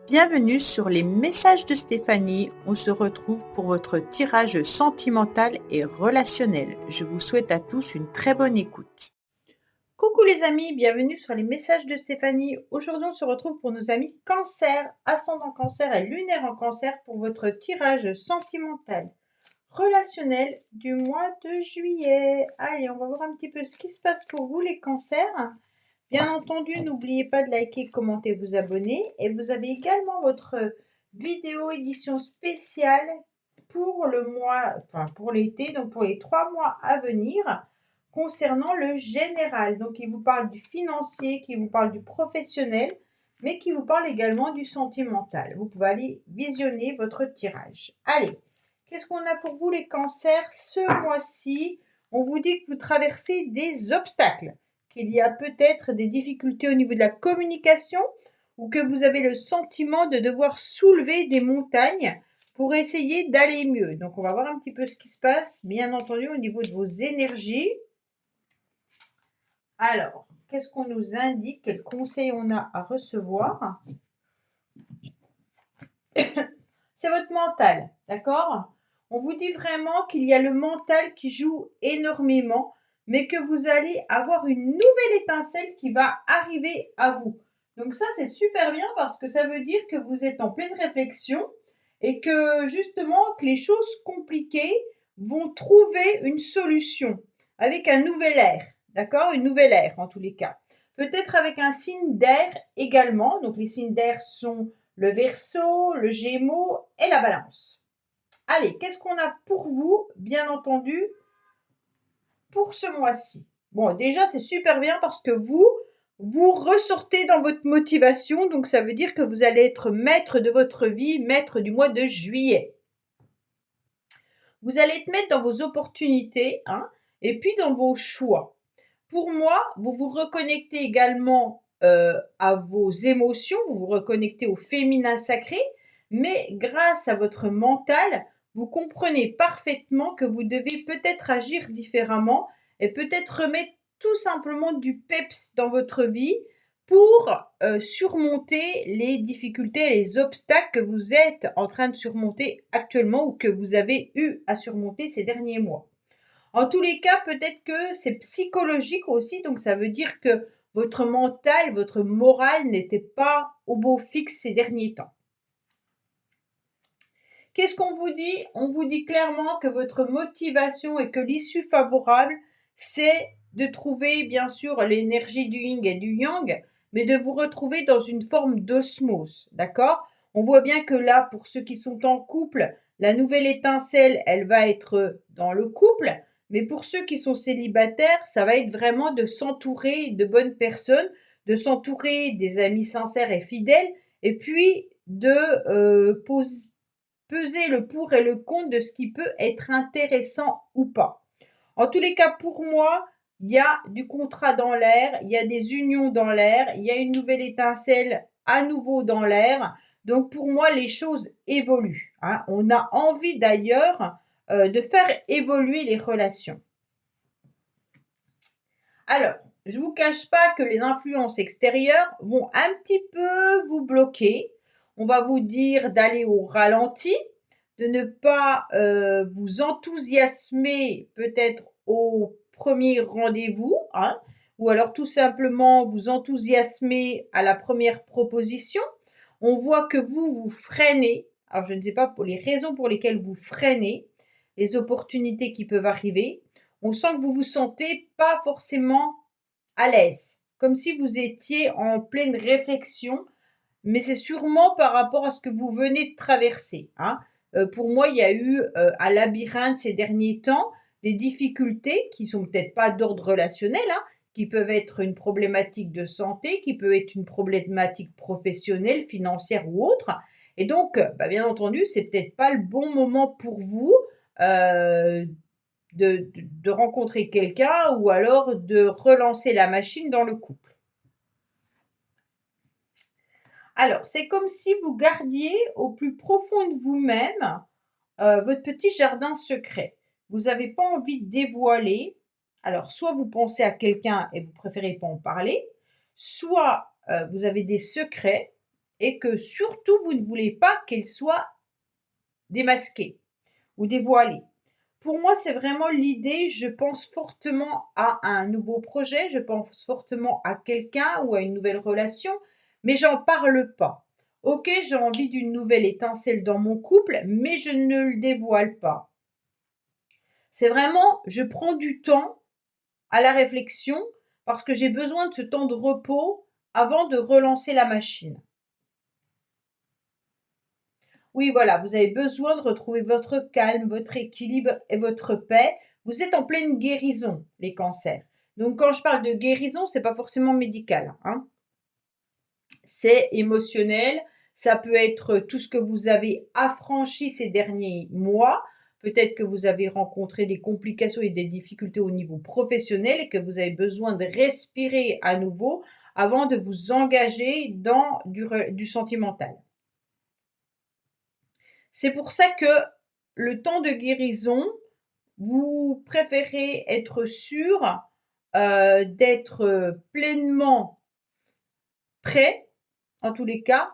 Bienvenue sur les messages de Stéphanie. On se retrouve pour votre tirage sentimental et relationnel. Je vous souhaite à tous une très bonne écoute. Coucou les amis, bienvenue sur les messages de Stéphanie. Aujourd'hui, on se retrouve pour nos amis Cancer, ascendant Cancer et lunaire en Cancer pour votre tirage sentimental relationnel du mois de juillet. Allez, on va voir un petit peu ce qui se passe pour vous les Cancers. Bien entendu, n'oubliez pas de liker, commenter, vous abonner. Et vous avez également votre vidéo édition spéciale pour le mois, enfin pour l'été, donc pour les 3 mois à venir, concernant le général. Donc, il vous parle du financier, qui vous parle du professionnel, mais qui vous parle également du sentimental. Vous pouvez aller visionner votre tirage. Allez, qu'est-ce qu'on a pour vous les cancers ce mois-ci? On vous dit que vous traversez des obstacles, qu'il y a peut-être des difficultés au niveau de la communication ou que vous avez le sentiment de devoir soulever des montagnes pour essayer d'aller mieux. Donc, on va voir un petit peu ce qui se passe, bien entendu, au niveau de vos énergies. Alors, qu'est-ce qu'on nous indique? Quels conseils on a à recevoir? C'est votre mental, d'accord? On vous dit vraiment qu'il y a le mental qui joue énormément, mais que vous allez avoir une nouvelle étincelle qui va arriver à vous. Donc ça, c'est super bien parce que ça veut dire que vous êtes en pleine réflexion et que justement, que les choses compliquées vont trouver une solution avec un nouvel air, d'accord? Une nouvelle ère en tous les cas. Peut-être avec un signe d'air également. Donc les signes d'air sont le Verseau, le Gémeaux et la Balance. Allez, qu'est-ce qu'on a pour vous, bien entendu, pour ce mois-ci? Bon, déjà, c'est super bien parce que vous ressortez dans votre motivation, donc ça veut dire que vous allez être maître de votre vie, maître du mois de juillet. Vous allez être maître dans vos opportunités, hein, et puis dans vos choix. Pour moi, vous vous reconnectez également à vos émotions, vous vous reconnectez au féminin sacré, mais grâce à votre mental, vous comprenez parfaitement que vous devez peut-être agir différemment et peut-être remettre tout simplement du peps dans votre vie pour surmonter les difficultés et les obstacles que vous êtes en train de surmonter actuellement ou que vous avez eu à surmonter ces derniers mois. En tous les cas, peut-être que c'est psychologique aussi, donc ça veut dire que votre mental, votre morale n'était pas au beau fixe ces derniers temps. Qu'est-ce qu'on vous dit? On vous dit clairement que votre motivation et que l'issue favorable, c'est de trouver bien sûr l'énergie du yin et du yang, mais de vous retrouver dans une forme d'osmose, d'accord? On voit bien que là, pour ceux qui sont en couple, la nouvelle étincelle, elle va être dans le couple, mais pour ceux qui sont célibataires, ça va être vraiment de s'entourer de bonnes personnes, de s'entourer des amis sincères et fidèles, et puis de peser le pour et le contre de ce qui peut être intéressant ou pas. En tous les cas, pour moi, il y a du contrat dans l'air, il y a des unions dans l'air, il y a une nouvelle étincelle à nouveau dans l'air. Donc pour moi, les choses évoluent, hein. On a envie d'ailleurs de faire évoluer les relations. Alors, je ne vous cache pas que les influences extérieures vont un petit peu vous bloquer. On va vous dire d'aller au ralenti, de ne pas vous enthousiasmer peut-être au premier rendez-vous, hein, ou alors tout simplement vous enthousiasmer à la première proposition. On voit que vous freinez. Alors, je ne sais pas pour les raisons pour lesquelles vous freinez, les opportunités qui peuvent arriver. On sent que vous vous sentez pas forcément à l'aise, comme si vous étiez en pleine réflexion, mais c'est sûrement par rapport à ce que vous venez de traverser, hein. Pour moi, il y a eu un labyrinthe ces derniers temps, des difficultés qui sont peut-être pas d'ordre relationnel, hein, qui peuvent être une problématique de santé, qui peut être une problématique professionnelle, financière ou autre. Et donc, bien entendu, c'est peut-être pas le bon moment pour vous euh, de rencontrer quelqu'un ou alors de relancer la machine dans le couple. Alors, c'est comme si vous gardiez au plus profond de vous-même votre petit jardin secret. Vous n'avez pas envie de dévoiler. Alors, soit vous pensez à quelqu'un et vous préférez pas en parler, soit vous avez des secrets et que surtout vous ne voulez pas qu'elle soit démasquée ou dévoilée. Pour moi, c'est vraiment l'idée, je pense fortement à un nouveau projet, je pense fortement à quelqu'un ou à une nouvelle relation, mais j'en parle pas. Ok, j'ai envie d'une nouvelle étincelle dans mon couple, mais je ne le dévoile pas. C'est vraiment, je prends du temps à la réflexion parce que j'ai besoin de ce temps de repos avant de relancer la machine. Oui, voilà, vous avez besoin de retrouver votre calme, votre équilibre et votre paix. Vous êtes en pleine guérison, les cancers. Donc, quand je parle de guérison, c'est pas forcément médical, hein. C'est émotionnel. Ça peut être tout ce que vous avez affranchi ces derniers mois. Peut-être que vous avez rencontré des complications et des difficultés au niveau professionnel et que vous avez besoin de respirer à nouveau avant de vous engager dans du sentimental. C'est pour ça que le temps de guérison, vous préférez être sûr d'être pleinement prêt, en tous les cas,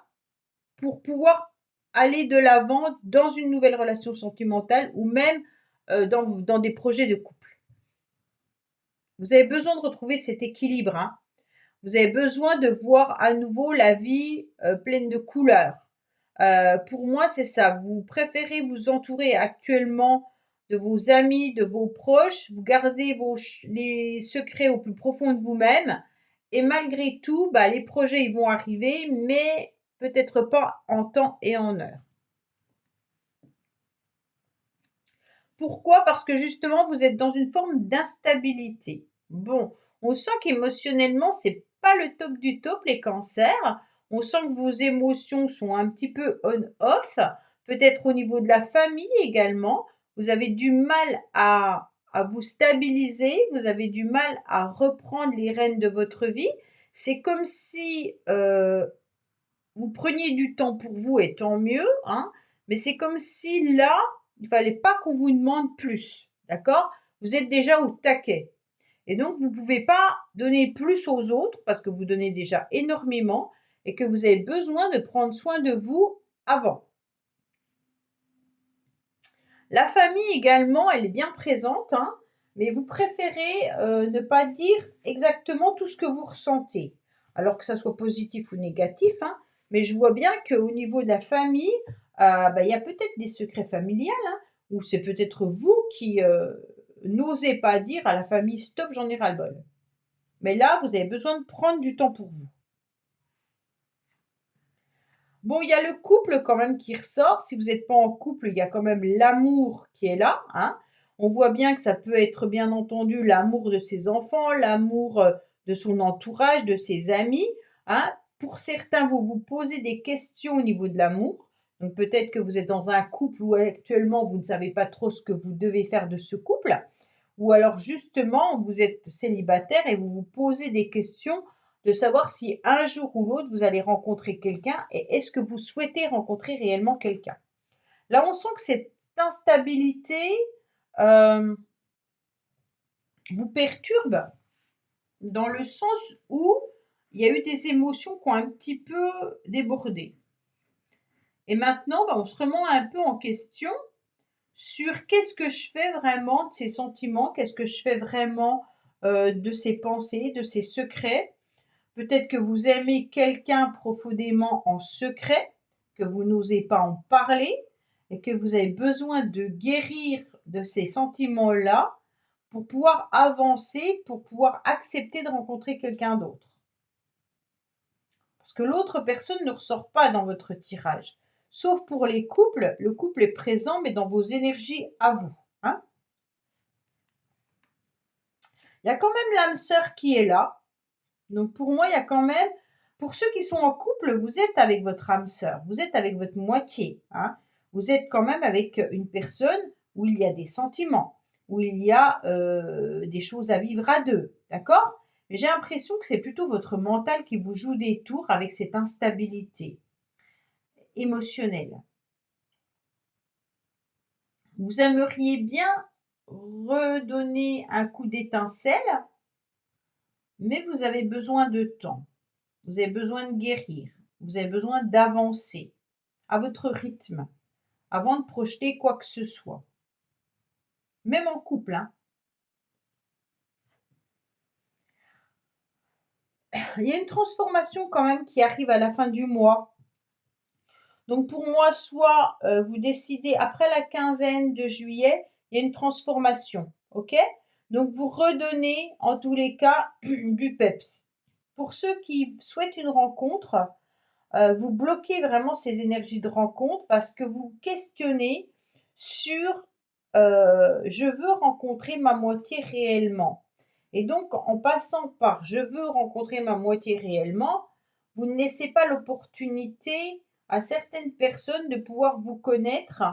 pour pouvoir aller de l'avant dans une nouvelle relation sentimentale ou même dans des projets de couple. Vous avez besoin de retrouver cet équilibre, hein. Vous avez besoin de voir à nouveau la vie pleine de couleurs. Pour moi, c'est ça. Vous préférez vous entourer actuellement de vos amis, de vos proches, vous gardez les secrets au plus profond de vous-même. Et malgré tout, bah, les projets ils vont arriver, mais peut-être pas en temps et en heure. Pourquoi? Parce que justement, vous êtes dans une forme d'instabilité. Bon, on sent qu'émotionnellement, c'est pas le top du top, les cancers. On sent que vos émotions sont un petit peu on-off, peut-être au niveau de la famille également. Vous avez du mal à vous stabiliser, vous avez du mal à reprendre les rênes de votre vie. C'est comme si vous preniez du temps pour vous et tant mieux, hein, mais c'est comme si là, il fallait pas qu'on vous demande plus, d'accord? Vous êtes déjà au taquet et donc vous pouvez pas donner plus aux autres parce que vous donnez déjà énormément et que vous avez besoin de prendre soin de vous avant. La famille également, elle est bien présente, hein, mais vous préférez, ne pas dire exactement tout ce que vous ressentez. Alors que ça soit positif ou négatif, hein, mais je vois bien qu'au niveau de la famille, bah, il y a peut-être des secrets familiales, hein, ou c'est peut-être vous qui, n'osez pas dire à la famille: «Stop, j'en ai ras-le-bol». Mais là, vous avez besoin de prendre du temps pour vous. Bon, il y a le couple quand même qui ressort. Si vous n'êtes pas en couple, il y a quand même l'amour qui est là, hein. On voit bien que ça peut être bien entendu l'amour de ses enfants, l'amour, de son entourage, de ses amis, hein. Pour certains, vous vous posez des questions au niveau de l'amour. Donc peut-être que vous êtes dans un couple où actuellement vous ne savez pas trop ce que vous devez faire de ce couple. Ou alors justement, vous êtes célibataire et vous vous posez des questions de savoir si un jour ou l'autre vous allez rencontrer quelqu'un et est-ce que vous souhaitez rencontrer réellement quelqu'un. Là, on sent que cette instabilité vous perturbe dans le sens où il y a eu des émotions qui ont un petit peu débordé. Et maintenant, bah, on se remet un peu en question sur qu'est-ce que je fais vraiment de ces sentiments, qu'est-ce que je fais vraiment de ces pensées, de ces secrets. Peut-être que vous aimez quelqu'un profondément en secret, que vous n'osez pas en parler et que vous avez besoin de guérir de ces sentiments-là pour pouvoir avancer, pour pouvoir accepter de rencontrer quelqu'un d'autre. Parce que l'autre personne ne ressort pas dans votre tirage. Sauf pour les couples, le couple est présent, mais dans vos énergies à vous, hein. Il y a quand même l'âme sœur qui est là. Donc pour moi, il y a quand même, pour ceux qui sont en couple, vous êtes avec votre âme sœur, vous êtes avec votre moitié, hein. Vous êtes quand même avec une personne où il y a des sentiments, où il y a des choses à vivre à deux, d'accord? Mais j'ai l'impression que c'est plutôt votre mental qui vous joue des tours avec cette instabilité émotionnelle. Vous aimeriez bien redonner un coup d'étincelle, mais vous avez besoin de temps. Vous avez besoin de guérir. Vous avez besoin d'avancer à votre rythme avant de projeter quoi que ce soit. Même en couple, hein. Il y a une transformation quand même qui arrive à la fin du mois. Donc pour moi, soit vous décidez après la quinzaine de juillet, il y a une transformation, ok? Donc vous redonnez en tous les cas du peps. Pour ceux qui souhaitent une rencontre, vous bloquez vraiment ces énergies de rencontre parce que vous questionnez sur je veux rencontrer ma moitié réellement. Et donc, en passant par je veux rencontrer ma moitié réellement, vous ne laissez pas l'opportunité à certaines personnes de pouvoir vous connaître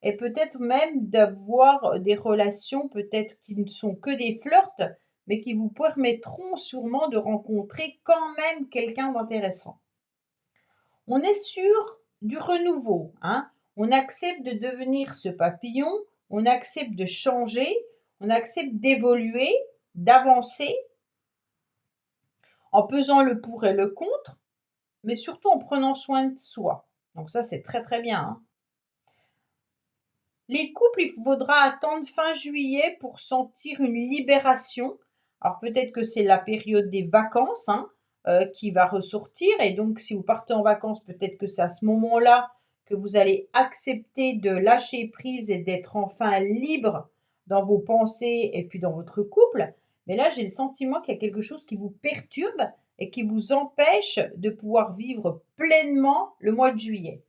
et peut-être même d'avoir des relations peut-être qui ne sont que des flirts, mais qui vous permettront sûrement de rencontrer quand même quelqu'un d'intéressant. On est sur du renouveau, hein. On accepte de devenir ce papillon, on accepte de changer, on accepte d'évoluer, d'avancer, en pesant le pour et le contre, mais surtout en prenant soin de soi. Donc ça, c'est très très bien, hein. Les couples, il faudra attendre fin juillet pour sentir une libération. Alors peut-être que c'est la période des vacances, hein, qui va ressortir. Et donc si vous partez en vacances, peut-être que c'est à ce moment-là que vous allez accepter de lâcher prise et d'être enfin libre dans vos pensées et puis dans votre couple. Mais là, j'ai le sentiment qu'il y a quelque chose qui vous perturbe et qui vous empêche de pouvoir vivre pleinement le mois de juillet.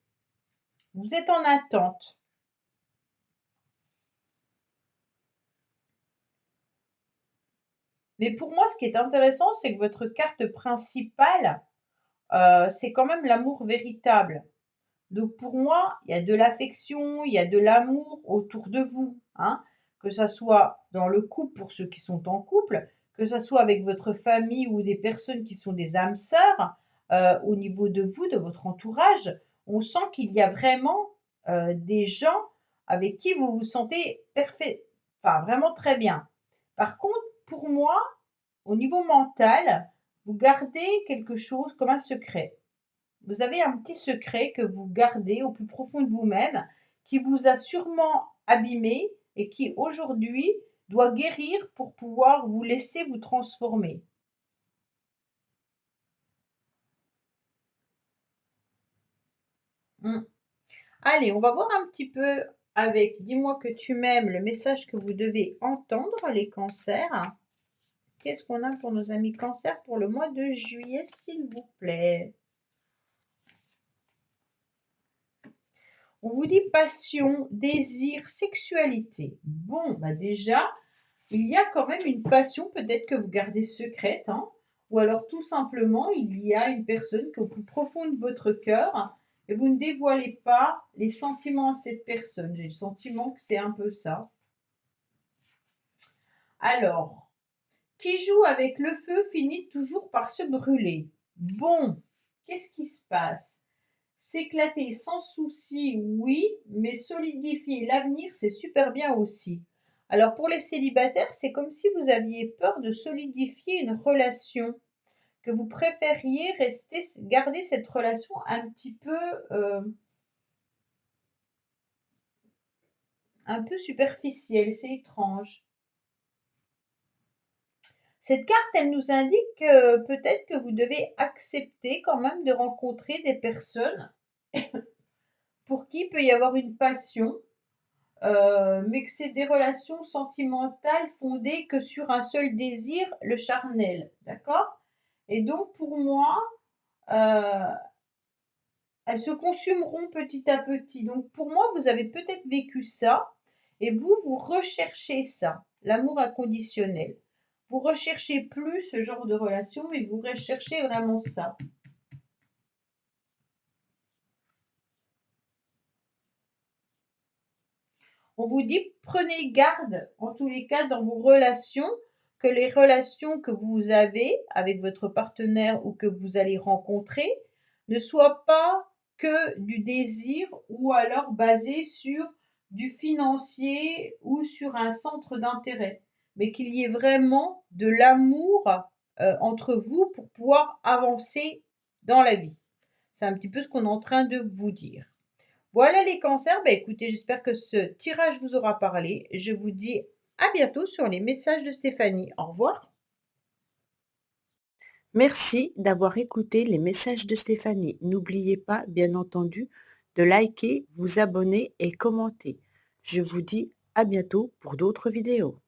Vous êtes en attente. Mais pour moi, ce qui est intéressant, c'est que votre carte principale, c'est quand même l'amour véritable. Donc pour moi, il y a de l'affection, il y a de l'amour autour de vous, hein. Que ça soit dans le couple pour ceux qui sont en couple, que ça soit avec votre famille ou des personnes qui sont des âmes sœurs, au niveau de vous, de votre entourage, on sent qu'il y a vraiment, des gens avec qui vous vous sentez parfait, enfin vraiment très bien. Par contre, pour moi, au niveau mental, vous gardez quelque chose comme un secret. Vous avez un petit secret que vous gardez au plus profond de vous-même, qui vous a sûrement abîmé et qui aujourd'hui doit guérir pour pouvoir vous laisser vous transformer. Mm. Allez, on va voir un petit peu avec dis-moi que tu m'aimes, le message que vous devez entendre, les cancers. Qu'est-ce qu'on a pour nos amis cancers pour le mois de juillet, s'il vous plaît? On vous dit passion, désir, sexualité. Bon, bah déjà, il y a quand même une passion peut-être que vous gardez secrète, hein, ou alors tout simplement, il y a une personne qui est au plus profond de votre cœur et vous ne dévoilez pas les sentiments à cette personne. J'ai le sentiment que c'est un peu ça. Alors, qui joue avec le feu finit toujours par se brûler. Bon, qu'est-ce qui se passe? S'éclater sans souci, oui, mais solidifier l'avenir, c'est super bien aussi. Alors pour les célibataires, c'est comme si vous aviez peur de solidifier une relation, que vous préfériez rester, garder cette relation euh, un peu superficielle. C'est étrange. Cette carte, elle nous indique que peut-être que vous devez accepter quand même de rencontrer des personnes pour qui il peut y avoir une passion, mais que c'est des relations sentimentales fondées que sur un seul désir, le charnel, d'accord? Et donc pour moi, heu, elles se consumeront petit à petit. Donc pour moi, vous avez peut-être vécu ça et vous, vous recherchez ça, l'amour inconditionnel. Vous recherchez plus ce genre de relation, mais vous recherchez vraiment ça. On vous dit prenez garde, en tous les cas, dans vos relations, que les relations que vous avez avec votre partenaire ou que vous allez rencontrer ne soient pas que du désir ou alors basées sur du financier ou sur un centre d'intérêt, mais qu'il y ait vraiment de l'amour entre vous pour pouvoir avancer dans la vie. C'est un petit peu ce qu'on est en train de vous dire. Voilà les cancers, bah, écoutez, j'espère que ce tirage vous aura parlé. Je vous dis à bientôt sur les messages de Stéphanie. Au revoir. Merci d'avoir écouté les messages de Stéphanie. N'oubliez pas, bien entendu, de liker, vous abonner et commenter. Je vous dis à bientôt pour d'autres vidéos.